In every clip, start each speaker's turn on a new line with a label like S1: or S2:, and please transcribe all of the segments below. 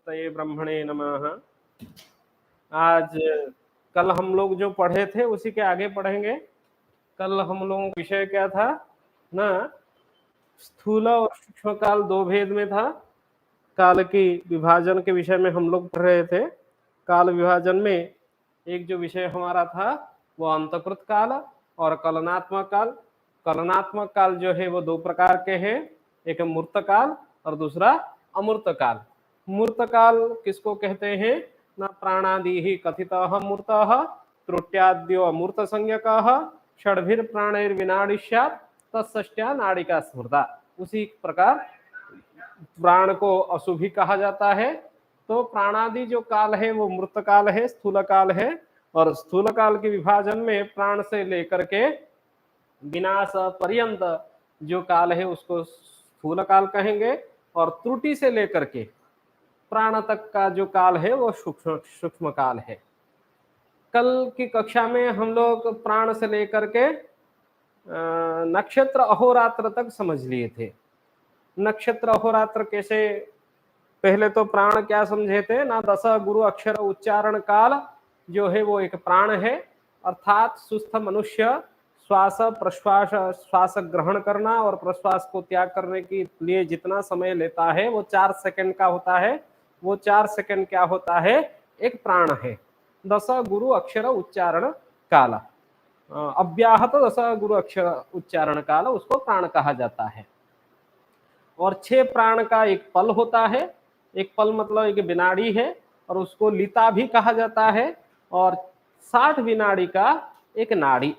S1: श्रीकृष्णाय ब्रह्मणे नमः। आज कल हम लोग जो पढ़े थे उसी के आगे पढ़ेंगे। कल हम लोगों का विषय क्या था ना, स्थूल और सूक्ष्म काल दो भेद में था। काल की विभाजन के विषय में हम लोग पढ़ रहे थे। काल विभाजन में एक जो विषय हमारा था वो अंतकृत काल और कलनात्मक काल। कलनात्मक काल जो है वो दो प्रकार के हैं, एक मूर्त काल और दूसरा अमूर्त काल। मूर्त काल किसको कहते हैं ना, प्राणादि ही कथितः मूर्तः त्रुट्याद्यो अमूर्त संज्ञकः षड्भिर प्राणैर्विनाडिष्यात् तत्षष्ट्या नाड़िका स्मृता। उसी प्रकार प्राण को अशुभी कहा जाता है। तो प्राणादि जो काल है वो मूर्त काल है, स्थूल काल है। और स्थूल काल के विभाजन में प्राण से लेकर के विनाश पर्यंत जो काल है उसको स्थूल काल कहेंगे, और त्रुटि से लेकर के प्राण तक का जो काल है वो सूक्ष्म काल है। कल की कक्षा में हम लोग प्राण से लेकर के नक्षत्र अहोरात्र तक समझ लिए थे। नक्षत्र अहोरात्र कैसे, पहले तो प्राण क्या समझे थे ना, दस गुरु अक्षर उच्चारण काल जो है वो एक प्राण है, अर्थात सुस्थ मनुष्य श्वास प्रश्वास श्वास ग्रहण करना और प्रश्वास को त्याग करने के लिए जितना समय लेता है वो 4 सेकंड का होता है। वो 4 सेकंड क्या होता है, एक प्राण है। दस गुरु अक्षर उच्चारण काल, अव्याहत दस गुरु अक्षर उच्चारण काल, उसको प्राण कहा जाता है। और 6 प्राण का एक पल होता है। एक पल मतलब एक विनाड़ी है, और उसको लिता भी कहा जाता है। और 60 विनाड़ी का एक नाड़ी।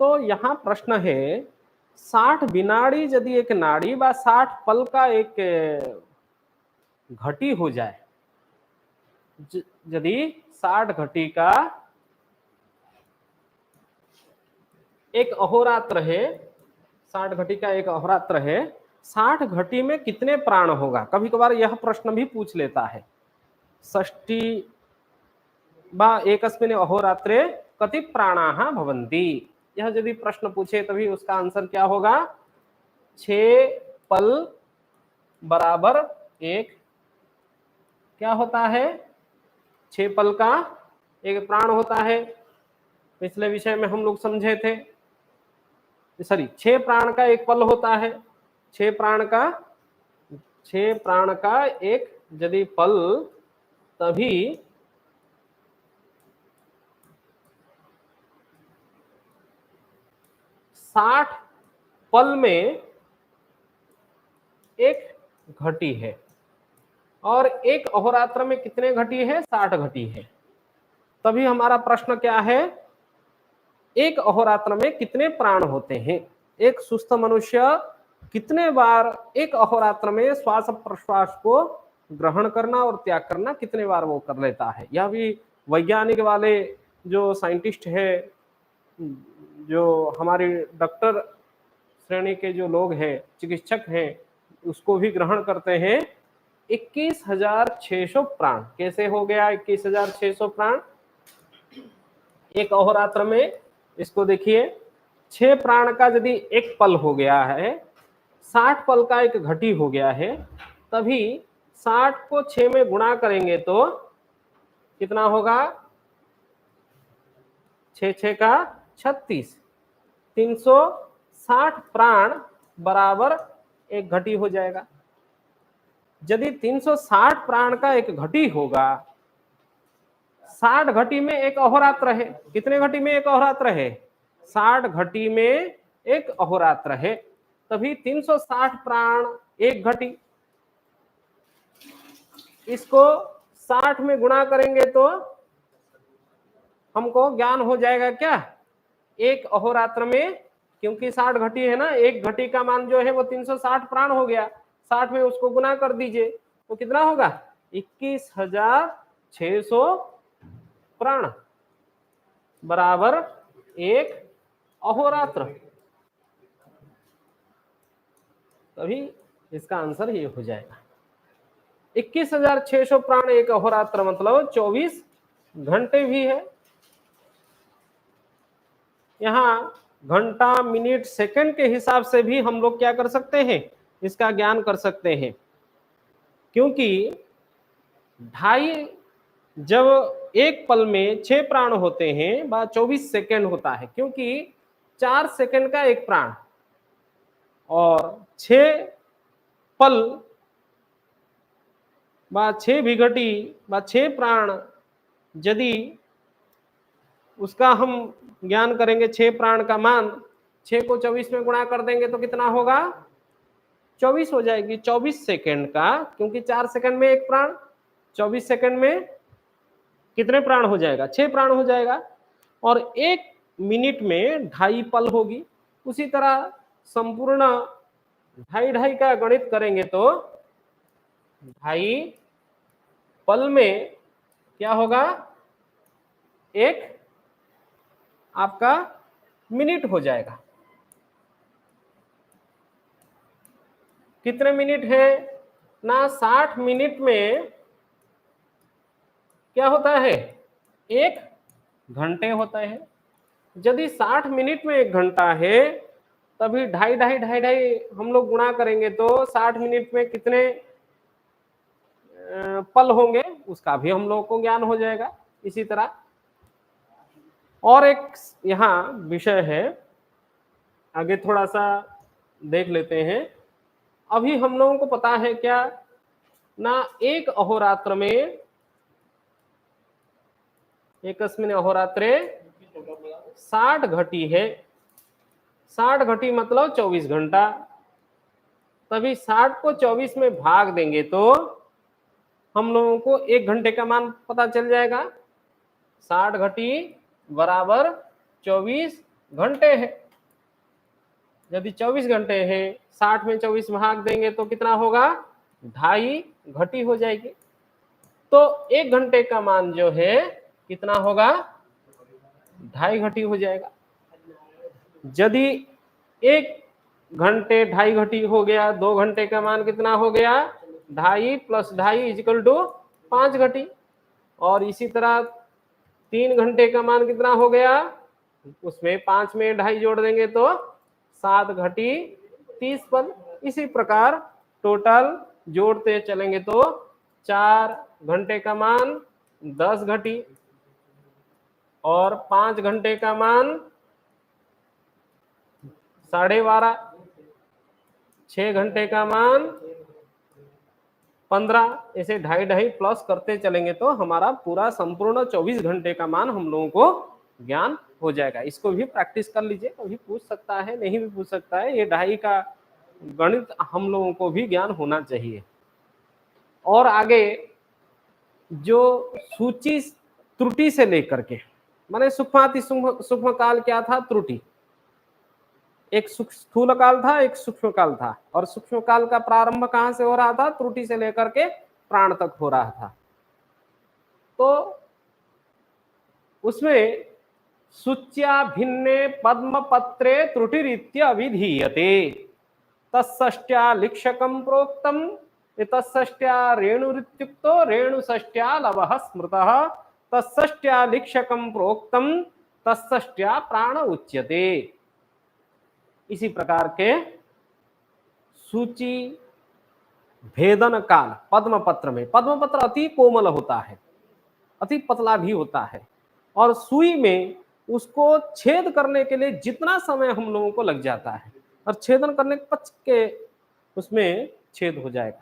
S1: तो यहाँ प्रश्न है, 60 विनाड़ी यदि एक नाड़ी व 60 पल का एक घटी हो जाए, यदि 60 घटी का एक अहोरात्र है, 60 घटी का एक अहोरात्र है, 60 घटी में कितने प्राण होगा? कभी कभार यह प्रश्न भी पूछ लेता है, षष्ठी बा एकस्मिन् अहोरात्रे कति प्राणाः भवन्ति। यह यदि प्रश्न पूछे तभी उसका आंसर क्या होगा, 6 पल बराबर एक क्या होता है, 6 पल का एक प्राण होता है। पिछले विषय में हम लोग समझे थे, सॉरी 6 प्राण का एक पल होता है। 6 प्राण का एक यदि पल, तभी 60 पल में एक घटी है। और एक अहोरात्र में कितने घटी है, 60 घटी है। तभी हमारा प्रश्न क्या है, एक अहोरात्र में कितने प्राण होते हैं? एक सुस्थ मनुष्य कितने बार एक अहोरात्र में श्वास प्रश्वास को ग्रहण करना और त्याग करना कितने बार वो कर लेता है? यह भी वैज्ञानिक वाले जो साइंटिस्ट है, जो हमारे डॉक्टर श्रेणी के जो लोग हैं, चिकित्सक हैं, उसको भी ग्रहण करते हैं। 21,600 प्राण कैसे हो गया? 21,600 प्राण एक अहोरात्र में। इसको देखिए, 6 प्राण का यदि एक पल हो गया है, 60 पल का एक घटी हो गया है, तभी 60 को 6 में गुणा करेंगे तो कितना होगा, 6 6 का 36, 360 प्राण बराबर एक घटी हो जाएगा। यदि 360 प्राण का एक घटी होगा, 60 घटी में एक अहोरात्र है। कितने घटी में एक अहोरात्र है? 60 घटी में एक अहोरात्र है, तभी 360 प्राण एक घटी। इसको 60 में गुणा करेंगे तो हमको ज्ञान हो जाएगा क्या, एक अहोरात्र में, क्योंकि 60 घटी है ना, एक घटी का मान जो है वो 360 प्राण हो गया। 60 में उसको गुना कर दीजिए तो कितना होगा, 21,600 प्राण बराबर एक अहोरात्र। तभी इसका आंसर ये हो जाएगा, 21,600 प्राण एक अहोरात्र मतलब 24 घंटे भी है। यहाँ घंटा मिनट सेकंड के हिसाब से भी हम लोग क्या कर सकते हैं, इसका ज्ञान कर सकते हैं। क्योंकि ढाई, जब एक पल में 6 प्राण होते हैं व 24 सेकंड होता है, क्योंकि 4 सेकंड का एक प्राण और 6 पल व 6 विघटी व 6 प्राण, यदि उसका हम ज्ञान करेंगे 6 प्राण का मान 6 को 24 में गुणा कर देंगे तो कितना होगा, 24 हो जाएगी। 24 सेकंड का, क्योंकि 4 सेकंड में एक प्राण, 24 सेकंड में कितने प्राण हो जाएगा, 6 प्राण हो जाएगा। और 1 मिनट में 2.5 पल होगी। उसी तरह संपूर्ण 2.5 का गणित करेंगे तो 2.5 पल में क्या होगा, 1 आपका मिनट हो जाएगा। कितने मिनट है ना, 60 मिनट में क्या होता है, 1 घंटे होता है। यदि 60 मिनट में 1 घंटा है, तभी 2.5 हम लोग गुणा करेंगे तो 60 मिनट में कितने पल होंगे, उसका भी हम लोगों को ज्ञान हो जाएगा। इसी तरह और एक यहाँ विषय है, आगे थोड़ा सा देख लेते हैं। अभी हम लोगों को पता है क्या ना, एक अहोरात्र में, एकस्मिन् अहोरात्रे 60 घटी है। 60 घटी मतलब 24 घंटा। तभी 60 को 24 में भाग देंगे तो हम लोगों को 1 घंटे का मान पता चल जाएगा। 60 घटी बराबर 24 घंटे है। यदि 24 घंटे है, 60 में 24 भाग देंगे तो कितना होगा, 2.5 घटी हो जाएगी। तो 1 घंटे का मान जो है कितना होगा, 2.5 घटी हो जाएगा। यदि 1 घंटे 2.5 घटी हो गया, 2 घंटे का मान कितना हो गया, 2.5 प्लस 2.5 इक्वल टू 5 घटी। और इसी तरह 3 घंटे का मान कितना हो गया, उसमें 5 में 2.5 जोड़ देंगे तो 7 घटी 30 पल। इसी प्रकार टोटल जोड़ते चलेंगे तो 4 घंटे का मान 10 घटी और 5 घंटे का मान 12.5, 6 घंटे का मान 15, ऐसे 2.5 प्लस करते चलेंगे तो हमारा पूरा संपूर्ण 24 घंटे का मान हम लोगों को ज्ञान हो जाएगा। इसको भी प्रैक्टिस कर लीजिए, कभी पूछ सकता है, नहीं भी पूछ सकता है। ये 2.5 का गणित हम लोगों को भी ज्ञान होना चाहिए। और आगे जो सूची त्रुटि से लेकर के, माने सूक्ष्माति सूक्ष्म काल क्या था, त्रुटि। एक स्थूल काल था, एक सूक्ष्म काल था। और सूक्ष्म काल का प्रारंभ कहां से हो रहा था, त्रुटि से लेकर के प्राण तक हो रहा था। तो उसमें सूच्या भिन्ने पद्मपत्रे त्रुटिरीत्य अभिधीयते। तत्षष्ट्या लिक्षकं प्रोक्तम, तत्षष्ट्या रेणुरित्युक्तो रेणुषष्ट्या लवः स्मृतः, तत्षष्ट्या लिक्षकं प्रोक्तम, तत्षष्ट्या प्राण उच्यते। इसी प्रकार के सूची भेदन काल पद्मपत्र में, पद्मपत्र अति कोमल होता है, अति पतला भी होता है, और सुई में उसको छेद करने के लिए जितना समय हम लोगों को लग जाता है, और छेदन करने के पच के उसमें छेद हो जाएगा।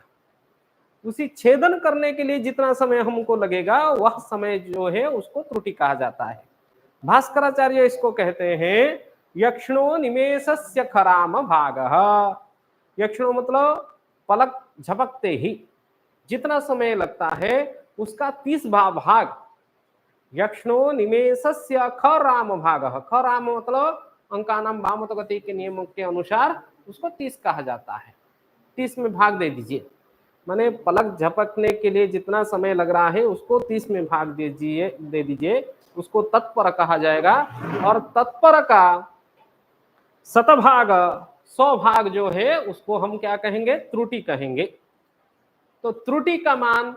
S1: उसी छेदन करने के लिए जितना समय हमको लगेगा, वह समय जो है उसको त्रुटि कहा जाता है। भास्कराचार्य इसको कहते हैं यक्षणो निमेषस्य खराम भागः। यक्षणो मतलब पलक झपकते ही जितना समय लगता है उसका 30 भाग। यक्षणो निमेषस्य खराम भागः। खराम मतलब अंकानाम भामत गति के नियमों के अनुसार उसको 30 कहा जाता है। 30 में भाग दे दीजिए, माने पलक झपकने के लिए जितना समय लग रहा है उसको 30 में भाग दे दीजिए, उसको तत्पर कहा जाएगा। और तत्पर का शतभाग 100 भाग जो है उसको हम क्या कहेंगे, त्रुटि कहेंगे। तो त्रुटि का मान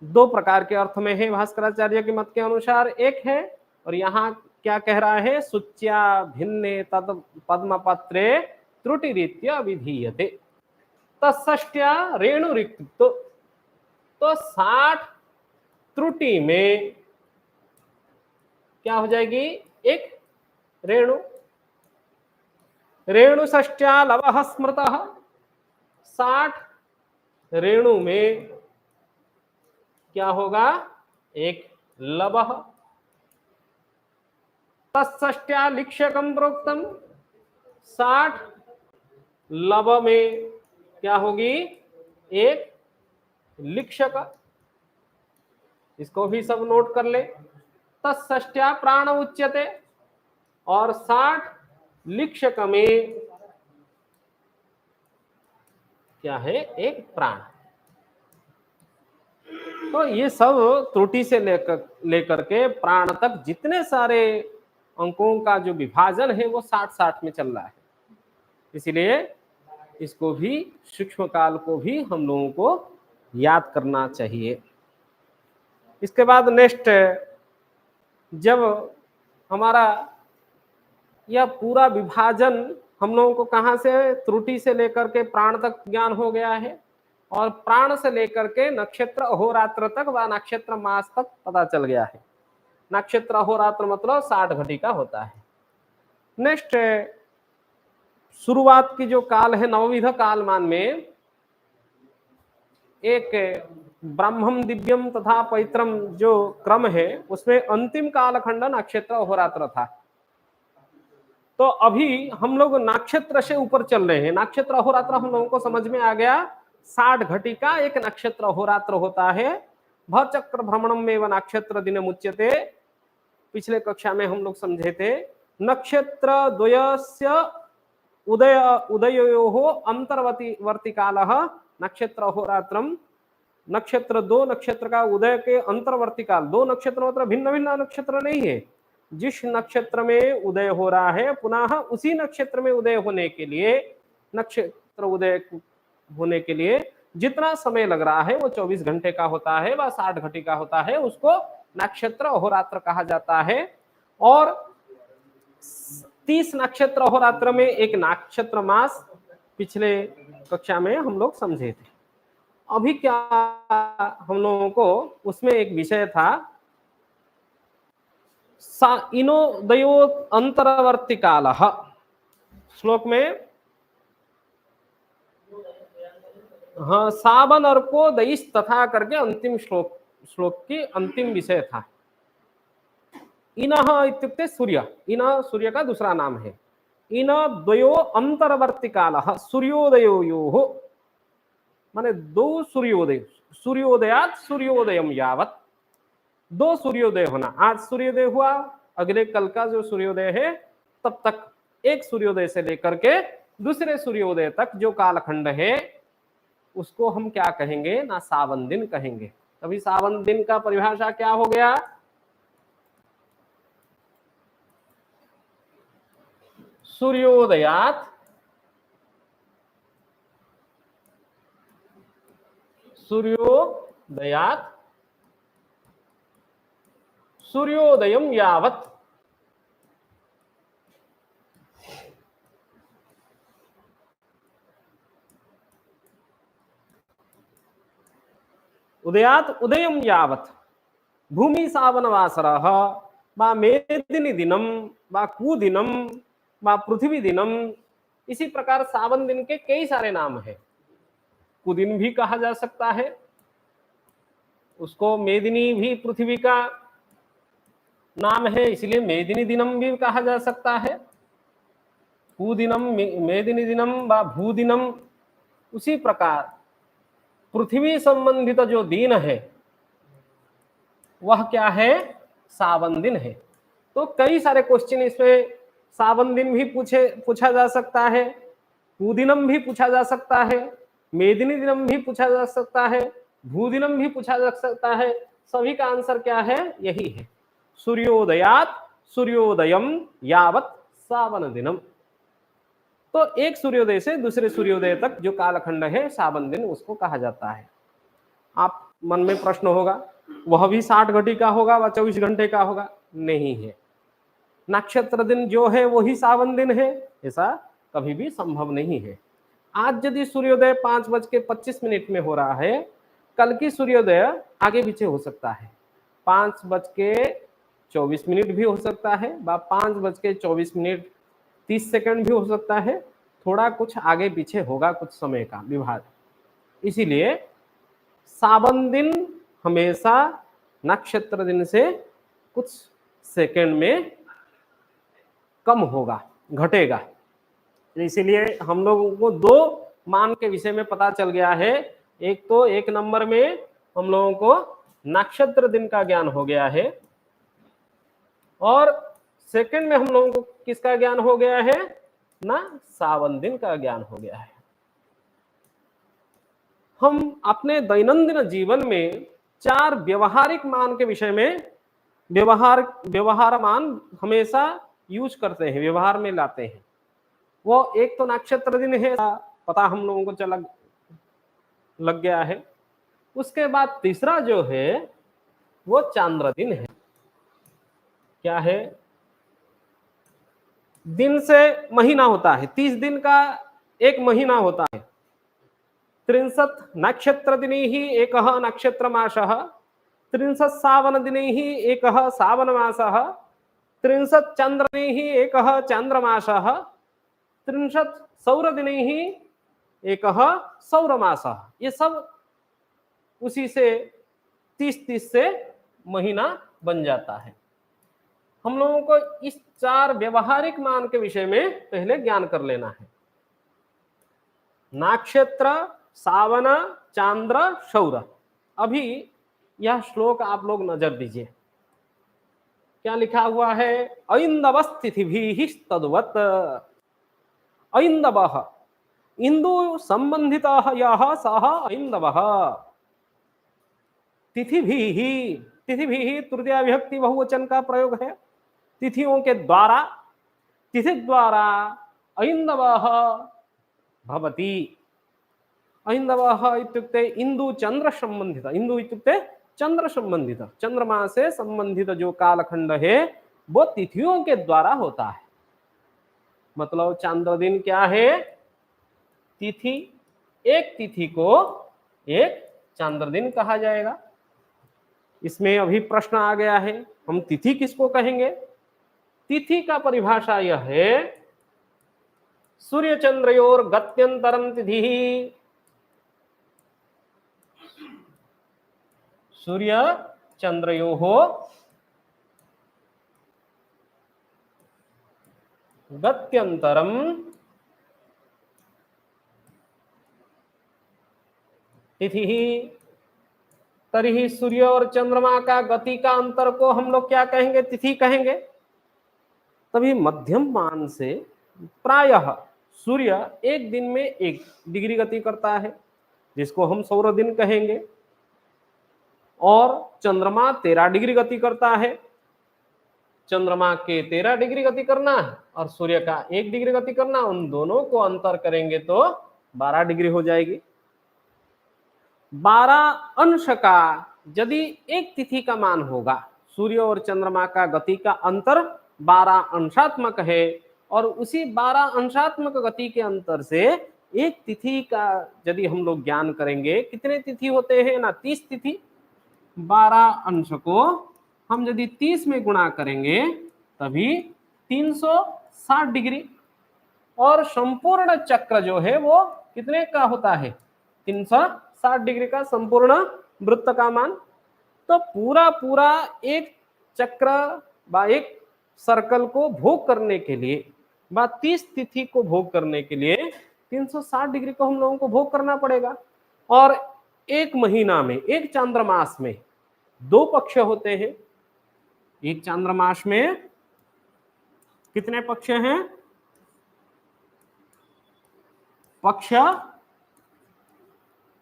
S1: 2 प्रकार के अर्थ में है भास्कराचार्य के मत के अनुसार। एक है, और यहाँ क्या कह रहा है, सूच्या भिन्ने तद पद्मपत्रे त्रुटिरीत्य अभिधीयते। तत्षष्ट्या रेणुरिक्तो, तो 60 त्रुटि में क्या हो जाएगी, एक रेणु। रेणु षष्ट्या लवः स्मृतः, 60 रेणु में क्या होगा, एक लवः। तत्षष्ट्या लिक्ष्यकम प्रोक्तम, 60 लव में क्या होगी, एक लिक्ष्यक। इसको भी सब नोट कर ले। तत्षष्ट्या प्राण उच्यते, और 60 लिक्ष्यक में क्या है, एक प्राण। तो ये सब त्रुटि से लेकर के प्राण तक जितने सारे अंकों का जो विभाजन है वो 60-60 में चल रहा है। इसलिए इसको भी, सूक्ष्म काल को भी हम लोगों को याद करना चाहिए। इसके बाद नेक्स्ट, जब हमारा यह पूरा विभाजन हम लोगों को कहां से, त्रुटि से लेकर के प्राण तक ज्ञान हो गया है, और प्राण से लेकर के नक्षत्र अहोरात्र तक व नक्षत्र मास तक पता चल गया है। नक्षत्र अहोरात्र मतलब 60 घटिका होता है। नेक्स्ट, शुरुआत की जो काल है नवविध कालमान में, एक ब्रह्मम दिव्यम तथा पैत्रम जो क्रम है उसमें अंतिम कालखंड नक्षत्र अहोरात्र था। तो अभी हम लोग नक्षत्र से ऊपर चल रहे हैं। नक्षत्र अहोरात्र हम लोगों को समझ में आ गया, 60 घटिका एक नक्षत्र अहोरात्र होता है। भचक्र भ्रमणम में व नक्षत्र दिन मुच्यते, पिछले कक्षा में हम लोग समझे थे। नक्षत्र द्वयस्य उदयोः अंतर्वर्ती कालः नक्षत्र अहोरात्रम। नक्षत्र, दो नक्षत्र का उदय के अंतर्वर्ती काल, दो नक्षत्र मतलब भिन्न भिन्न नक्षत्र नहीं है, जिस नक्षत्र में उदय हो रहा है पुनः उसी नक्षत्र में उदय होने के लिए, नक्षत्र उदय होने के लिए जितना समय लग रहा है वो 24 घंटे का होता है, वह 60 घटिका होता है, उसको नक्षत्र अहोरात्र कहा जाता है। और 30 नक्षत्र अहोरात्र में एक नक्षत्र मास पिछले कक्षा में हम लोग समझे थे। अभी क्या हम लोगों को उसमें एक विषय था, इनोदयो अंतर्वर्ती कालः। श्लोक में हाँ, सावन अर्को दयिस तथा करके अंतिम श्लोक की अंतिम विषय था। इनः इत्युक्ते सूर्य, इनः सूर्य का दूसरा नाम है। इन द्वयो अंतर्वर्ती कालः सूर्योदयोयोः, माने दो सूर्योदय, सूर्योदयात सूर्योदयम यावत, दो सूर्योदय होना। आज सूर्योदय हुआ, अगले कल का जो सूर्योदय है तब तक, एक सूर्योदय से लेकर के दूसरे सूर्योदय तक जो कालखंड है उसको हम क्या कहेंगे ना, सावन दिन कहेंगे। अभी सावन दिन का परिभाषा क्या हो गया, सूर्योदयात सूर्योदयम यावत। उदयात उदयम यावत भूमि सावनवासरः वा मेदिनी दिनम वा कुदिनम वा पृथ्वी दिनम। इसी प्रकार सावन दिन के कई सारे नाम है। कुदिन भी कहा जा सकता है, उसको मेदिनी भी पृथ्वी का नाम है, इसलिए मेदिनी दिनम भी कहा जा सकता है। कुदिनम, मेदिनी दिनम व भूदिनम। उसी प्रकार पृथ्वी संबंधित जो दिन है वह क्या है, सावन दिन है। तो कई सारे क्वेश्चन इसमें सावन दिन भी पूछा जा सकता है, कुदिनम भी पूछा जा सकता है, मेदिनी दिनम भी पूछा जा सकता है, भूदिनम भी पूछा जा सकता है। सभी का आंसर क्या है, यही है, सूर्योदयात सूर्योदयम यावत सावन दिनम। तो एक सूर्योदय से दूसरे सूर्योदय तक जो कालखंड है सावन दिन, उसको कहा जाता है। आप मन में प्रश्न होगा, वह भी 60 घटिका होगा व 24 घंटे का होगा? नहीं है। नक्षत्र दिन जो है वही सावन दिन है, ऐसा कभी भी संभव नहीं है। आज यदि सूर्योदय 5:25 में हो रहा है, कल की सूर्योदय आगे पीछे हो सकता है, 5:24 भी हो सकता है, 5:24 भी हो सकता है, थोड़ा कुछ आगे पीछे होगा कुछ समय का विभाग। इसीलिए सावन दिन हमेशा नक्षत्र दिन से कुछ सेकंड में कम होगा, घटेगा। इसीलिए हम लोगों को दो मान के विषय में पता चल गया है। एक तो 1 नंबर में हम लोगों को नक्षत्र दिन का ज्ञान हो गया है, और सेकंड में हम लोगों को किसका ज्ञान हो गया है ना, सावन दिन का ज्ञान हो गया है। हम अपने दैनंदिन जीवन में 4 व्यवहारिक मान के विषय में व्यवहार मान हमेशा यूज करते हैं, व्यवहार में लाते हैं। वो एक तो नक्षत्र दिन है, पता हम लोगों को चला लग गया है। उसके बाद तीसरा जो है वो चांद्र दिन है। क्या है? दिन से महीना होता है, 30 दिन का एक महीना होता है। 63 नक्षत्र दिनी ही एक नक्षत्र मासः, 63 सावन दिनी ही एक सावन मासः, 63 चंद्र दिनी ही एक चांद्रमासः, 63 सौर दिनी ही एक सौरमासः। ये सब उसी से 30 से महीना बन जाता है। हम लोगों को इस 4 व्यवहारिक मान के विषय में पहले ज्ञान कर लेना है। नक्षत्र, सावन, चांद्र, सौर। अभी यह श्लोक आप लोग नजर दीजिए, क्या लिखा हुआ है? ऐन्दव स्थिति भी तद्वत्। ऐन्दव इंदु संबंधित यह सह ऐन्दवः। तिथि भी तृतीया विभक्ति बहुवचन का प्रयोग है। तिथियों के द्वारा, तिथि द्वारा ऐन्दवः भवति। ऐन्दवः इत्युक्ते इंदु चंद्र संबंधित, इंदु इत्युक्ते चंद्र संबंधित, चंद्रमा से संबंधित जो कालखंड है वो तिथियों के द्वारा होता है। मतलब चांद्र दिन क्या है? तिथि, एक तिथि को एक चांद्र दिन कहा जाएगा। इसमें अभी प्रश्न आ गया है, हम तिथि किसको कहेंगे? तिथि का परिभाषा यह है, सूर्य चंद्रयोर गत्यंतरम तिथि। सूर्य चंद्रयोः गत्यंतरम तिथि। तरी सूर्य और चंद्रमा का गति का अंतर को हम लोग क्या कहेंगे? तिथि कहेंगे। तभी मध्यम मान से प्रायः सूर्य एक दिन में 1 डिग्री गति करता है, जिसको हम सौर दिन कहेंगे, और चंद्रमा 13 डिग्री गति करता है। चंद्रमा के 13 डिग्री गति करना है और सूर्य का 1 डिग्री गति करना, उन दोनों को अंतर करेंगे तो 12 डिग्री हो जाएगी। 12 अंश का यदि एक तिथि का मान होगा, सूर्य और चंद्रमा का गति का अंतर 12 अंशात्मक है, और उसी 12 अंशात्मक गति के अंतर से एक तिथि का यदि हम लोग ज्ञान करेंगे, कितने तिथि होते हैं ना, 30 तिथि। 12 अंश को हम यदि 30 में गुणा करेंगे तभी 360 डिग्री, और संपूर्ण चक्र जो है वो कितने का होता है? 360 डिग्री का संपूर्ण वृत्त का मान। तो पूरा एक चक्र व एक सर्कल को भोग करने के लिए, 30 तिथि को भोग करने के लिए 360 डिग्री को हम लोगों को भोग करना पड़ेगा। और एक महीना में, एक चांद्रमास में 2 पक्ष होते हैं। एक चांद्रमास में कितने पक्ष हैं? पक्ष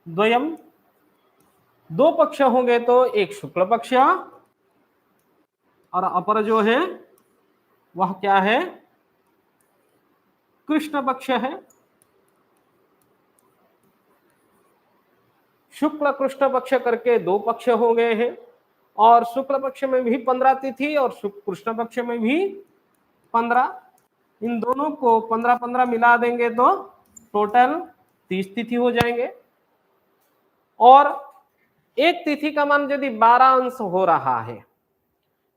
S1: द्वयम, 2 पक्ष होंगे तो एक शुक्ल पक्ष और अपर जो है वह क्या है? कृष्ण पक्ष है। शुक्ल कृष्ण पक्ष करके 2 पक्ष हो गए हैं, और शुक्ल पक्ष में भी 15 तिथि और कृष्ण पक्ष में भी 15। इन दोनों को 15-15 मिला देंगे तो टोटल 30 तिथि हो जाएंगे। और एक तिथि का मान यदि 12 अंश हो रहा है,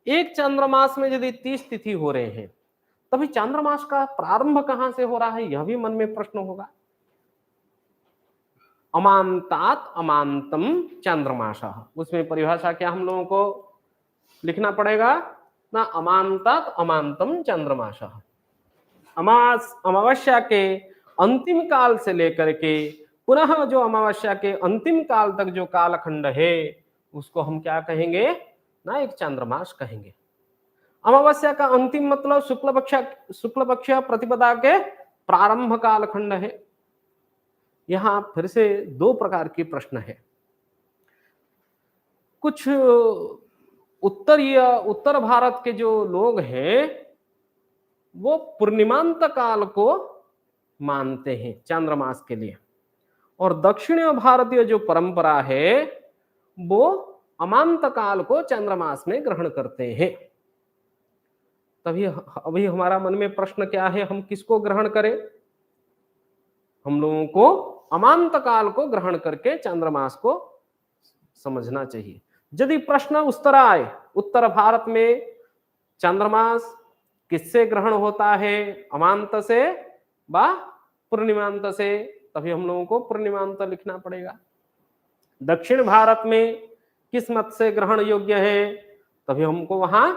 S1: एक चांद्रमास में यदि 30 तिथि हो रहे हैं, तभी चांद्रमास का प्रारंभ कहां से हो रहा है, यह भी मन में प्रश्न होगा। अमांतात अमांतम चांद्रमासः, उसमें परिभाषा क्या हम लोगों को लिखना पड़ेगा ना, अमांतात अमांतम चांद्रमासः। अमावस्या के अंतिम काल से लेकर के पुनः जो अमावस्या के अंतिम काल तक जो कालखंड है, उसको हम क्या कहेंगे ना, एक चांद्रमास कहेंगे। अमावस्या का अंतिम मतलब शुक्ल पक्ष प्रतिपदा के प्रारंभ कालखंड है। यहां फिर से दो प्रकार के प्रश्न है। कुछ उत्तर भारत के जो लोग हैं वो पूर्णिमांत काल को मानते हैं चांद्रमास के लिए, और दक्षिण भारतीय जो परंपरा है वो अमांत काल को चांद्रमास में ग्रहण करते हैं। तभी अभी हमारा मन में प्रश्न क्या है, हम किसको ग्रहण करें? हम लोगों को अमांत काल को ग्रहण करके चांद्रमास को समझना चाहिए। यदि प्रश्न उस तरह आए, उत्तर भारत में चांद्रमास किससे ग्रहण होता है, अमांत से व पूर्णिमांत से, तभी हम लोगों को पूर्णिमांत लिखना पड़ेगा। दक्षिण भारत में किस मत से ग्रहण योग्य है, तभी हमको वहां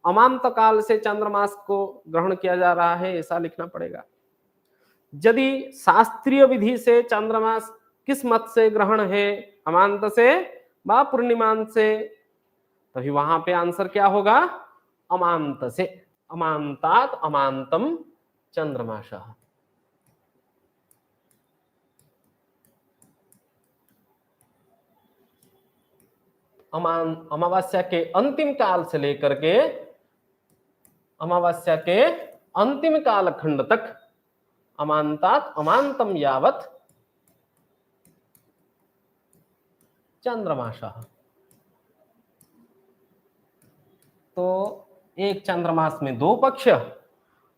S1: अमांत काल से चांद्रमास को ग्रहण किया जा रहा है, ऐसा लिखना पड़ेगा। यदि शास्त्रीय विधि से चांद्रमास किस मत से ग्रहण है, अमांत से व पूर्णिमांत से, तभी वहां पे आंसर क्या होगा, अमांत से। अमांतात अमांतम चंद्रमासः। अमावस्या के अंतिम काल से लेकर के अमावस्या के अंतिम कालखंड तक अमांतात अमांतम यावत चंद्रमासः। तो एक चंद्रमास में 2 पक्ष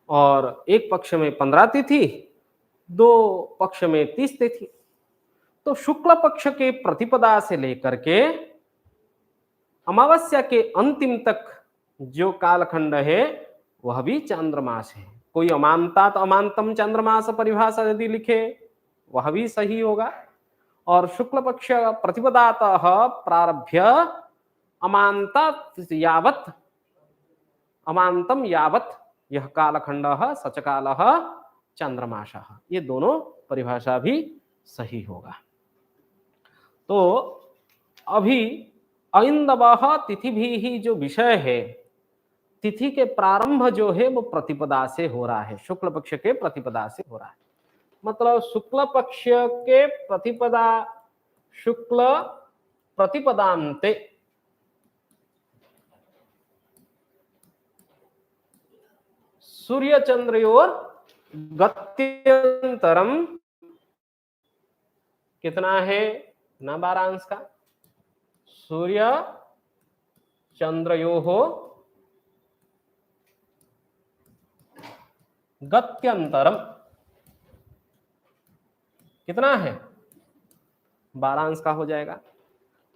S1: और एक पक्ष में 15 तिथि, 2 पक्ष में 30 तिथि। तो शुक्ल पक्ष के प्रतिपदा से लेकर के अमावस्या के अंतिम तक जो कालखंड है वह भी चांद्रमास है। कोई अमांतात अमांतम चांद्रमास परिभाषा यदि लिखे वह भी सही होगा। और शुक्ल पक्ष प्रतिपदातः प्रारभ्य अमांतम यावत यह कालखंड सच काल चंद्रमासः, ये दोनों परिभाषा भी सही होगा। तो अभी ऐंदवः तिथि भी ही जो विषय है, तिथि के प्रारंभ जो है वो प्रतिपदा से हो रहा है, शुक्ल पक्ष के प्रतिपदा से हो रहा है। मतलब शुक्ल पक्ष के प्रतिपदा, शुक्ल प्रतिपदांते सूर्य चंद्रयोर गत्यंतरम कितना है ना, 12 अंश का। सूर्य चंद्रयोः गत्यंतरम कितना है, 12 अंश का हो जाएगा।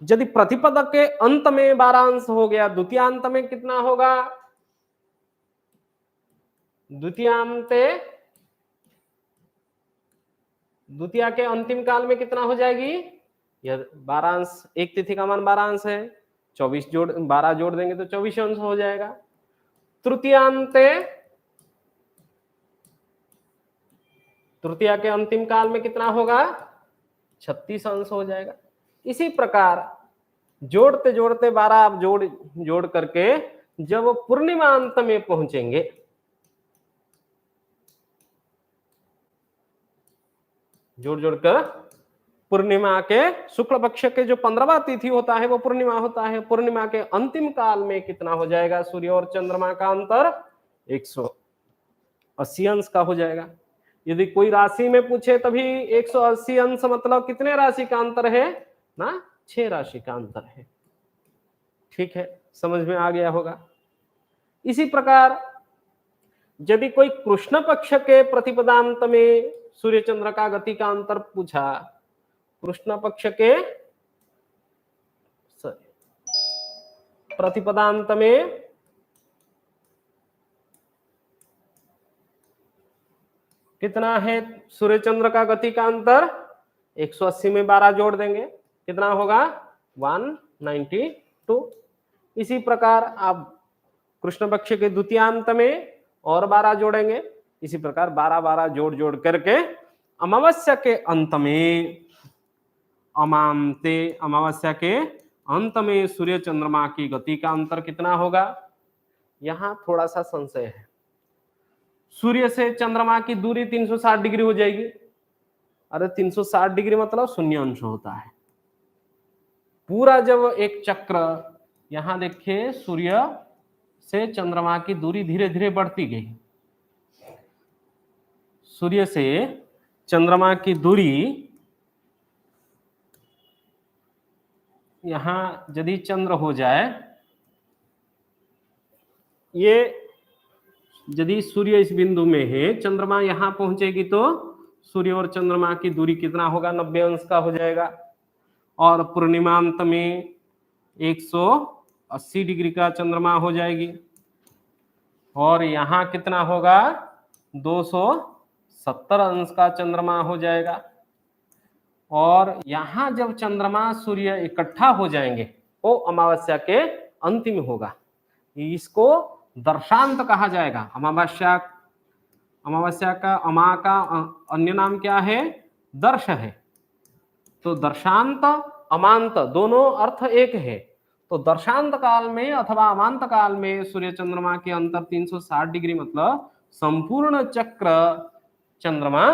S1: यदि प्रतिपद के अंत में 12 अंश हो गया, द्वितीयांत में कितना होगा, द्वितीया के अंतिम काल में कितना हो जाएगी, यह 12 अंश, एक तिथि का मान 12 अंश है, 12 जोड़ देंगे तो 24 अंश हो जाएगा। तृतीया के अंतिम काल में कितना होगा, 36 अंश हो जाएगा। इसी प्रकार जोड़ते जोड़ते 12 आप जोड़ करके जब पूर्णिमा अंत में पहुंचेंगे, जोड़कर पूर्णिमा के शुक्ल पक्ष के जो 15वां तिथि होता है वो पूर्णिमा होता है। पूर्णिमा के अंतिम काल में कितना हो जाएगा, सूर्य और चंद्रमा का अंतर 180 अंश का हो जाएगा। यदि कोई राशि में पूछे तभी 180 अंश मतलब कितने राशि का अंतर है ना, 6 राशि का अंतर है। ठीक है, समझ में आ गया होगा। इसी प्रकार यदि कोई कृष्ण पक्ष के प्रतिपदांत में सूर्य चंद्र का गति का अंतर पूछा, कृष्ण पक्ष के प्रतिपदांत में कितना है सूर्य चंद्र का गति का अंतर? 180 में 12 जोड़ देंगे, कितना होगा? 192। इसी प्रकार आप कृष्ण पक्ष के द्वितीयांत में और 12 जोड़ेंगे। इसी प्रकार 12-12 जोड़ जोड़ करके अमावस्या के अंत में, अमांते, अमावस्या के अंत में सूर्य चंद्रमा की गति का अंतर कितना होगा? यहां थोड़ा सा संशय है। सूर्य से चंद्रमा की दूरी 360 डिग्री हो जाएगी। अरे 360 डिग्री मतलब शून्य अंश होता है। पूरा जब एक चक्र, यहां देखिए सूर्य से चंद्रमा की दूरी धीरे धीरे बढ़ती गई। सूर्य से चंद्रमा की दूरी, यहां यदि चंद्र हो जाए, ये यदि सूर्य इस बिंदु में है, चंद्रमा यहां पहुंचेगी तो सूर्य और चंद्रमा की दूरी कितना होगा? 90 अंश का हो जाएगा। और पूर्णिमांत में 180 डिग्री का चंद्रमा हो जाएगी। और यहां कितना होगा? 270 अंश का चंद्रमा हो जाएगा। और यहां जब चंद्रमा सूर्य इकट्ठा हो जाएंगे वो अमावस्या के अंतिम होगा। इसको दर्शांत कहा जाएगा। अमावस्या, अमावस्या का, अमा का अन्य नाम क्या है? दर्श है। तो दर्शांत अमांत दोनों अर्थ एक है। तो दर्शांत काल में अथवा अमांत काल में सूर्य चंद्रमा के अंतर 360 डिग्री, मतलब संपूर्ण चक्र चंद्रमा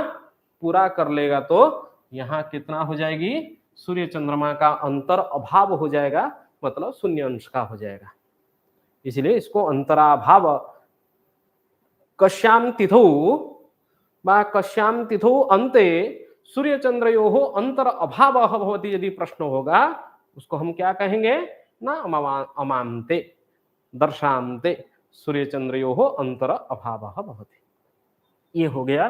S1: पूरा कर लेगा तो यहां कितना हो जाएगी? सूर्य चंद्रमा का अंतर अभाव हो जाएगा, मतलब शून्य अंश का हो जाएगा। इसलिए इसको अंतराभाव, कश्याम तिथौ बा कश्याम तिथौ अंते सूर्य चंद्रयोः अंतर अभाव भवति, यदि प्रश्न होगा उसको हम क्या कहेंगे? ना अमांते दर्शांते सूर्य चंद्रयोः अंतर अभाव भवति। ये हो गया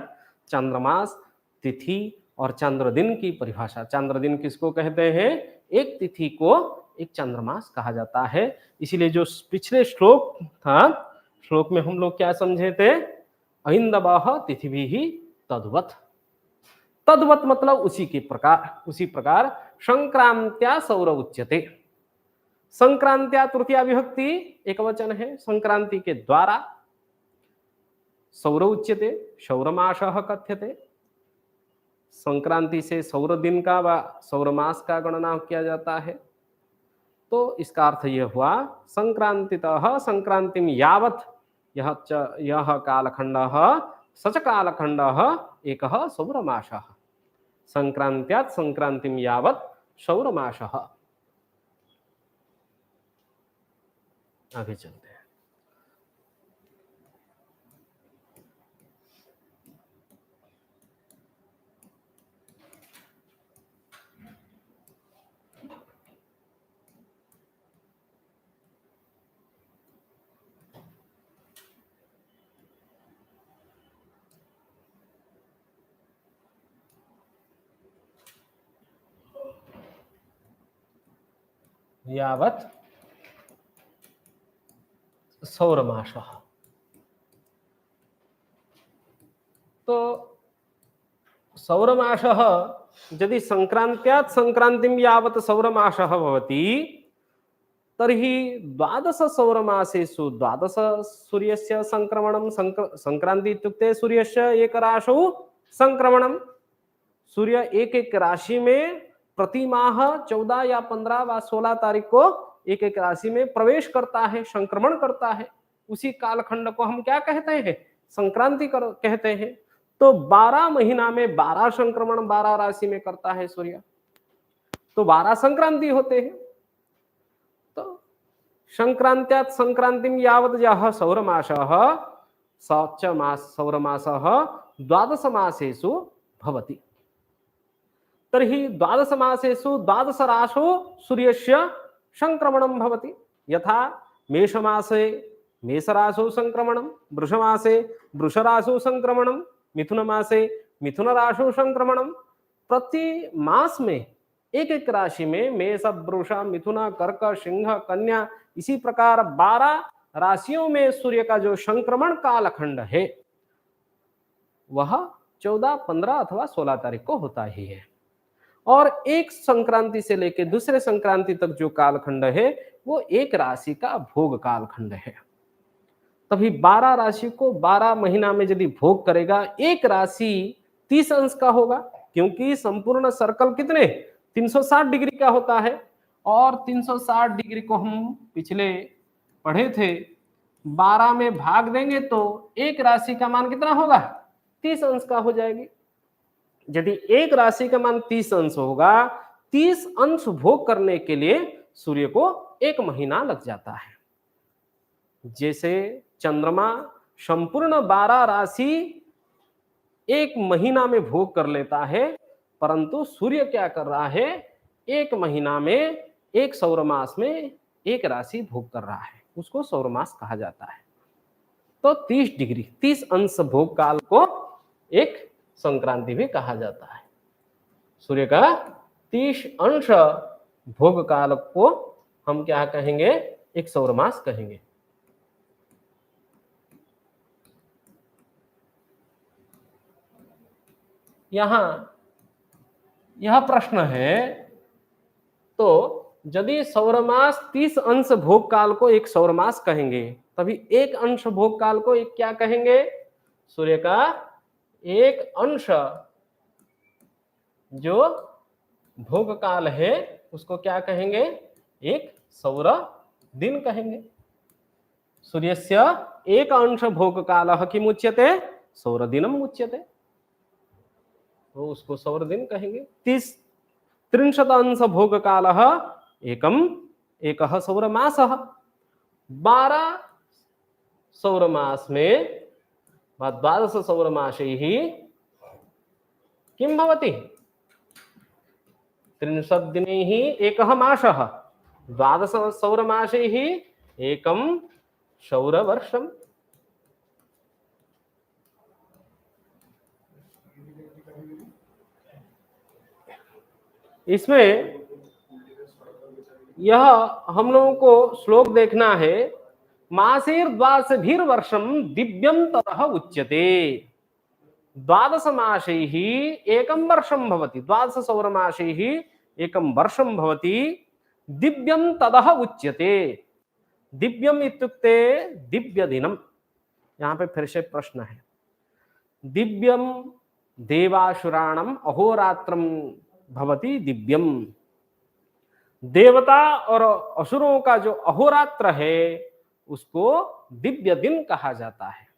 S1: चंद्रमास, तिथि और चंद्र दिन की परिभाषा। चंद्र दिन किसको कहते हैं? एक तिथि को एक चंद्रमास कहा जाता है। इसीलिए जो पिछले श्लोक था, श्लोक में हम लोग क्या समझे थे? अहिंदवः तिथिभिः तद्वत्। तद्वत् मतलब उसी के प्रकार, उसी प्रकार संक्रांत्या सौर उच्यते। संक्रांत्या तृतीया विभक्ति एक वचन है। संक्रांति के द्वारा सौर उच्यते, सौरमासः कथ्यते। संक्रांति से सौर दिन का व सौरमास का गणना किया जाता है। तो इसका अर्थ यह हुआ संक्रांतितः संक्रांतिम यावत् यह कालखंडः सच कालखंडः एकः सौरमासः। संक्रांत्यात् संक्रांतिम यावत् सौरमासः। आगे चलते हैं। यावत् सौरमासः। तो सौरमासः यदि संक्रांत्यात् संक्रांतिं यावत् सौरमासः भवति तर्हि 12 सौरमासेषु 12 सूर्यस्य संक्रमणं, संक्रांति इत्युक्ते सूर्यस्य एक राशौ संक्रमणं। सूर्य एक एक राशि में प्रति माह 14 या 15 व 16 तारीख को एक एक राशि में प्रवेश करता है, संक्रमण करता है। उसी कालखंड को हम क्या कहते हैं? संक्रांति कहते हैं। तो 12 महीना में 12 संक्रमण 12 राशि में करता है सूर्य, तो 12 संक्रांति होते हैं। तो संक्रांत्यात् संक्रांतिं यावत् यः सौरमासः स च सौरमासः 12 मासेषु भवति। तर्हि 12 मासेषु 12 राशौ सूर्यस्य संक्रमणं भवति। यथा मेषमासे मेषराशौ संक्रमणं, वृषमासे वृषराशौ संक्रमणं, मिथुन मासे मिथुन राशौ संक्रमणं। प्रति मास में एक एक राशि में मेष, वृषा, मिथुना, कर्क, सिंह, कन्या, इसी प्रकार 12 राशियों में सूर्य का जो संक्रमण कालखंड है वह 14, 15 अथवा 16 तारीख को होता ही है। और एक संक्रांति से लेकर दूसरे संक्रांति तक जो कालखंड है वो एक राशि का भोग कालखंड है। तभी 12 राशि को 12 महीना में यदि भोग करेगा, एक राशि 30 अंश का होगा, क्योंकि संपूर्ण सर्कल कितने 360 डिग्री का होता है। और 360 डिग्री को हम पिछले पढ़े थे, 12 में भाग देंगे तो एक राशि का मान कितना होगा 30 अंश का हो जाएगी। यदि एक राशि का मान 30 अंश होगा, 30 अंश भोग करने के लिए सूर्य को एक महीना लग जाता है। जैसे चंद्रमा संपूर्ण 12 राशि एक महीना में भोग कर लेता है, परंतु सूर्य क्या कर रहा है, एक महीना में, एक सौरमास में एक राशि भोग कर रहा है, उसको सौरमास कहा जाता है। तो 30 डिग्री 30 अंश भोग काल को एक संक्रांति भी कहा जाता है। सूर्य का 30 अंश भोग काल को हम क्या कहेंगे, एक सौरमास कहेंगे। यहां यह प्रश्न है, तो यदि सौरमास 30 अंश भोग काल को एक सौरमास कहेंगे, तभी एक अंश भोग काल को एक क्या कहेंगे, सूर्य का एक अंश जो भोग काल है उसको क्या कहेंगे, एक सौर दिन कहेंगे। सूर्यस्य एक अंश भोग कालः किमुच्यते, सौर दिनम उच्यते, तो उसको सौर दिन कहेंगे। 30 अंश भोग कालः एकः सौरमासः। 12 सौरमास में 12 सौरमासैः किं भवति, 30 दिनैः एकः मासः, 12 सौरमासैः एकं सौरवर्षम्। इसमें यह हम लोगों को श्लोक देखना है, मासेर्द्वादशभिर्वर्षं दिव्यं ततः उच्यते। 12 मासैः एकं वर्षं भवति, 12 सौरमासैः एकं वर्षं भवति, दिव्यं ततः उच्यते। दिव्यम इत्युक्ते दिव्य दिनम। यहाँ पे फिर से प्रश्न है, दिव्यम देवासुराणम अहोरात्रम भवति दिव्यम। देवता और असुरों का जो अहोरात्र है उसको दिव्य दिन कहा जाता है।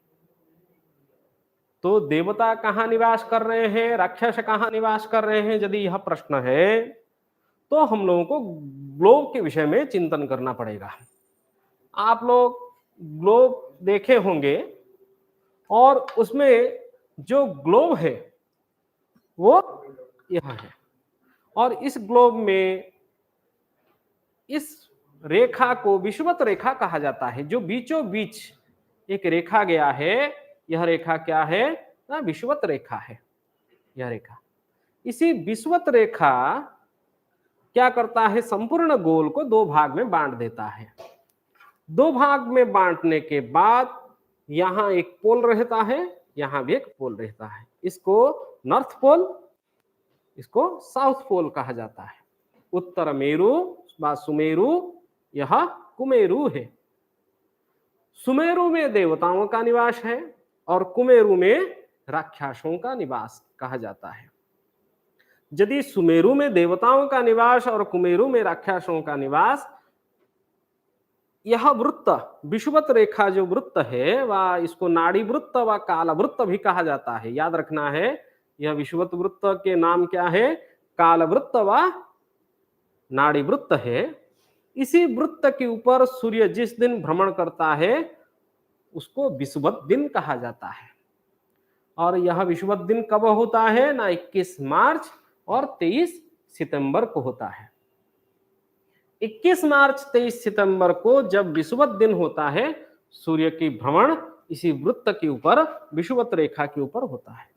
S1: तो देवता कहाँ निवास कर रहे हैं, राक्षस कहाँ निवास कर रहे हैं, यदि यह प्रश्न है तो हम लोगों को ग्लोब के विषय में चिंतन करना पड़ेगा। आप लोग ग्लोब देखे होंगे और उसमें जो ग्लोब है वो यह है, और इस ग्लोब में इस रेखा को विषुवत रेखा कहा जाता है। जो बीचों बीच एक रेखा गया है, यह रेखा क्या है, विषुवत रेखा है। यह रेखा, इसी विषुवत रेखा क्या करता है, संपूर्ण गोल को 2 भाग में बांट देता है। 2 भाग में बांटने के बाद यहां एक पोल रहता है, यहां भी एक पोल रहता है। इसको नॉर्थ पोल, इसको साउथ पोल कहा जाता है। उत्तर मेरु व सुमेरु, यह कुमेरु है। सुमेरु में देवताओं का निवास है और कुमेरु में राक्षसों का निवास कहा जाता है। यदि सुमेरु में देवताओं का निवास और कुमेरु में राक्षसों का निवास, यह वृत्त विषुवत रेखा जो वृत्त है वह इसको नाड़ी वृत्त व काल वृत्त भी कहा जाता है। याद रखना है, यह विषुवत वृत्त के नाम क्या है, काल वृत्त व नाड़ी वृत्त है। इसी वृत्त के ऊपर सूर्य जिस दिन भ्रमण करता है उसको विषुवत दिन कहा जाता है। और यह विषुवत दिन कब होता है ना, 21 मार्च और 23 सितंबर को होता है। 21 मार्च 23 सितंबर को जब विषुवत दिन होता है, सूर्य की भ्रमण इसी वृत्त के ऊपर विषुवत रेखा के ऊपर होता है।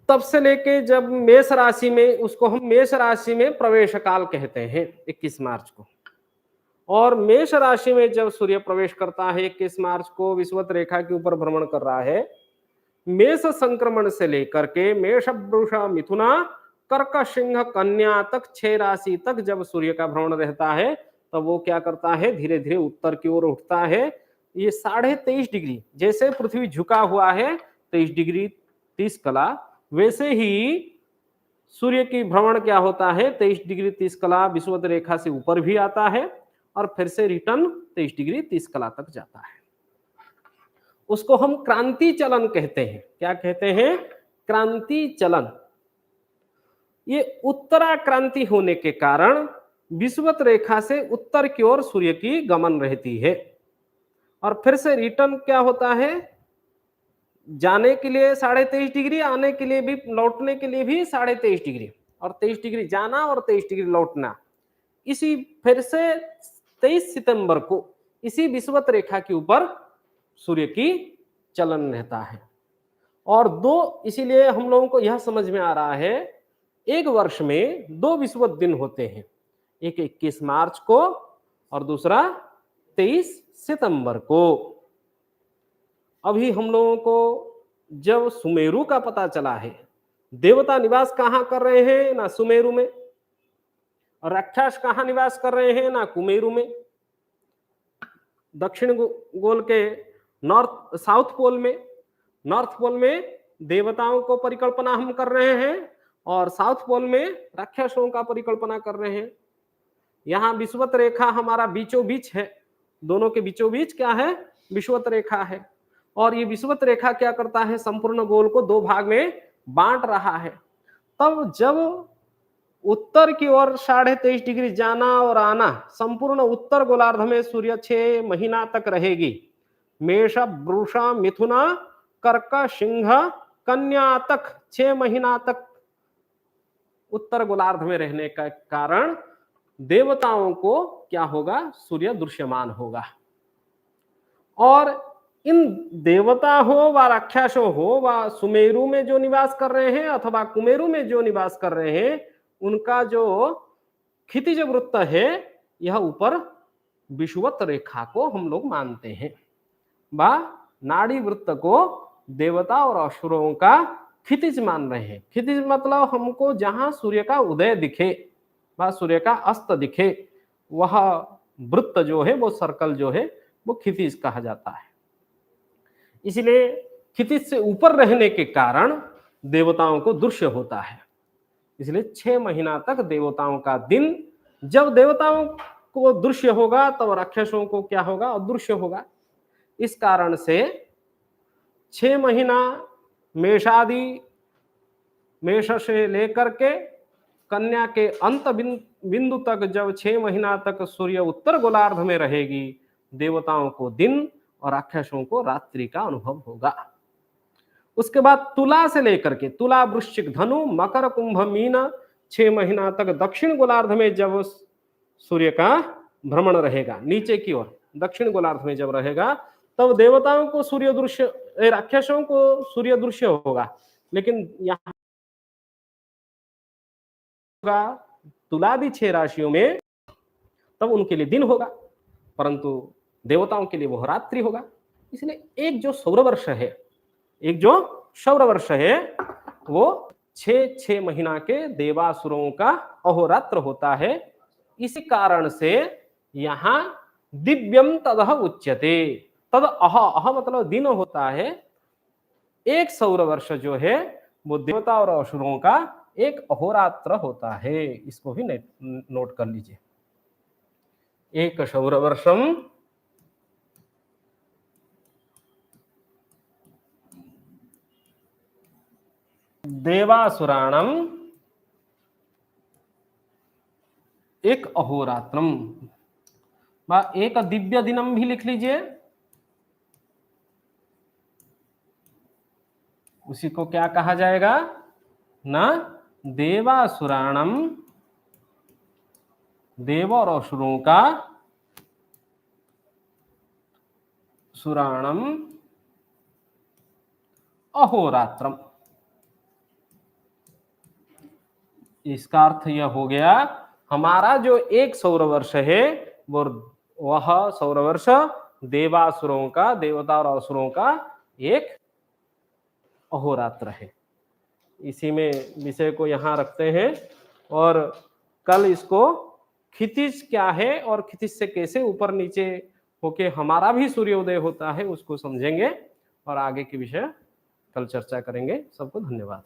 S1: तब से लेके जब मेष राशि में, उसको हम मेष राशि में प्रवेश काल कहते हैं 21 मार्च को। और मेष राशि में जब सूर्य प्रवेश करता है 21 मार्च को, विषुवत रेखा के ऊपर भ्रमण कर रहा है, मेष संक्रमण से लेकर के मेष, वृष, मिथुना, कर्क, सिंह, कन्या तक 6 राशि तक जब सूर्य का भ्रमण रहता है, तब वो क्या करता है, धीरे धीरे उत्तर की ओर उठता है। ये 23.5 डिग्री, जैसे पृथ्वी झुका हुआ है 23 डिग्री 30 कला, वैसे ही सूर्य की भ्रमण क्या होता है, 23 डिग्री 30 कला विषुवत रेखा से ऊपर भी आता है और फिर से रिटर्न 23 डिग्री 30 कला तक जाता है। उसको हम क्रांति चलन कहते हैं। क्या कहते हैं? क्रांति चलन। ये उत्तराक्रांति होने के कारण विषुवत रेखा से उत्तर की ओर सूर्य की गमन रहती है और फिर से रिटर्न क्या होता है, जाने के लिए 23.5 डिग्री, आने के लिए भी, लौटने के लिए भी 23.5 डिग्री, और 23 डिग्री जाना और 23 डिग्री लौटना। इसी फिर से 23 सितंबर को इसी विषुवत रेखा के ऊपर सूर्य की चलन रहता है। और दो, इसीलिए हम लोगों को यह समझ में आ रहा है, एक वर्ष में 2 विषुवत दिन होते हैं, एक 21 मार्च को और दूसरा 23 सितंबर को। अभी हम लोगों को जब सुमेरु का पता चला है, देवता निवास कहां कर रहे हैं, ना सुमेरु में, और राक्षस कहां निवास कर रहे हैं, ना कुमेरु में, दक्षिण गोल के नॉर्थ साउथ पोल में, नॉर्थ पोल में देवताओं को परिकल्पना हम कर रहे हैं और साउथ पोल में राक्षसों का परिकल्पना कर रहे हैं। यहां विषुवत रेखा हमारा बीचों बीच है, दोनों के बीचों बीच क्या है, विषुवत रेखा है। और ये विषुवत रेखा क्या करता है, संपूर्ण गोल को 2 भाग में बांट रहा है। तब जब उत्तर की ओर 23.5 डिग्री जाना और आना, संपूर्ण उत्तर गोलार्ध में सूर्य 6 महीना तक रहेगी। मेष, वृष, मिथुना, कर्क, सिंह, कन्या तक 6 महीना तक उत्तर गोलार्ध में रहने का कारण देवताओं को क्या होगा, सूर्य दृश्यमान होगा। और इन देवता हो व राक्षसों हो व सुमेरु में जो निवास कर रहे हैं अथवा कुमेरु में जो निवास कर रहे हैं, उनका जो क्षितिज वृत्त है, यह ऊपर विषुवत रेखा को हम लोग मानते हैं। व नाड़ी वृत्त को देवता और असुरों का क्षितिज मान रहे हैं। क्षितिज मतलब हमको जहां सूर्य का उदय दिखे व सूर्य का अस्त दिखे, वह वृत्त जो है, वो सर्कल जो है, वो क्षितिज कहा जाता है। इसलिए क्षितिज से ऊपर रहने के कारण देवताओं को दृश्य होता है। इसलिए 6 महीना तक देवताओं का दिन, जब देवताओं को दृश्य होगा तब राक्षसों को क्या होगा, अदृश्य होगा। इस कारण से 6 महीना मेषादि, मेष से लेकर के कन्या के अंत बिंदु तक, जब 6 महीना तक सूर्य उत्तर गोलार्ध में रहेगी, देवताओं को दिन और राक्षसों को रात्रि का अनुभव होगा। उसके बाद तुला से लेकर के, तुला, वृश्चिक, धनु, मकर, कुंभ, मीन 6 महीना तक दक्षिण गोलार्ध में जब सूर्य का भ्रमण रहेगा, नीचे की ओर दक्षिण गोलार्ध में जब रहेगा, तब देवताओं को सूर्य दृश्य, राक्षसों को सूर्य दृश्य होगा। लेकिन यहाँ तुलादि 6 राशियों में तब उनके लिए दिन होगा, परंतु देवताओं के लिए वह रात्रि होगा। इसलिए एक जो सौरवर्ष है, एक जो सौरवर्ष है, वो 6 महीना के देवासुरों का अहोरात्र होता है। इसी कारण से यहां दिव्यम तदह उच्यते। तद अह मतलब दिन होता है। एक सौरवर्ष जो है वो देवता और असुरों का एक अहोरात्र होता है। इसको भी नोट कर लीजिए। एक सौरवर्षम देवासुराणम एक अहोरात्रम, एक दिव्य दिनम भी लिख लीजिए। उसी को क्या कहा जाएगा ना, देवासुराणम, देव और असुरों का सुराणम अहोरात्रम। इसका अर्थ यह हो गया, हमारा जो एक सौरवर्ष है वह सौरवर्ष देवासुरों का, देवता और असुरों का एक अहोरात्र है। इसी में विषय को यहाँ रखते हैं और कल इसको क्षितिज क्या है और क्षितिज से कैसे ऊपर नीचे होके हमारा भी सूर्योदय होता है उसको समझेंगे और आगे के विषय कल चर्चा करेंगे। सबको धन्यवाद।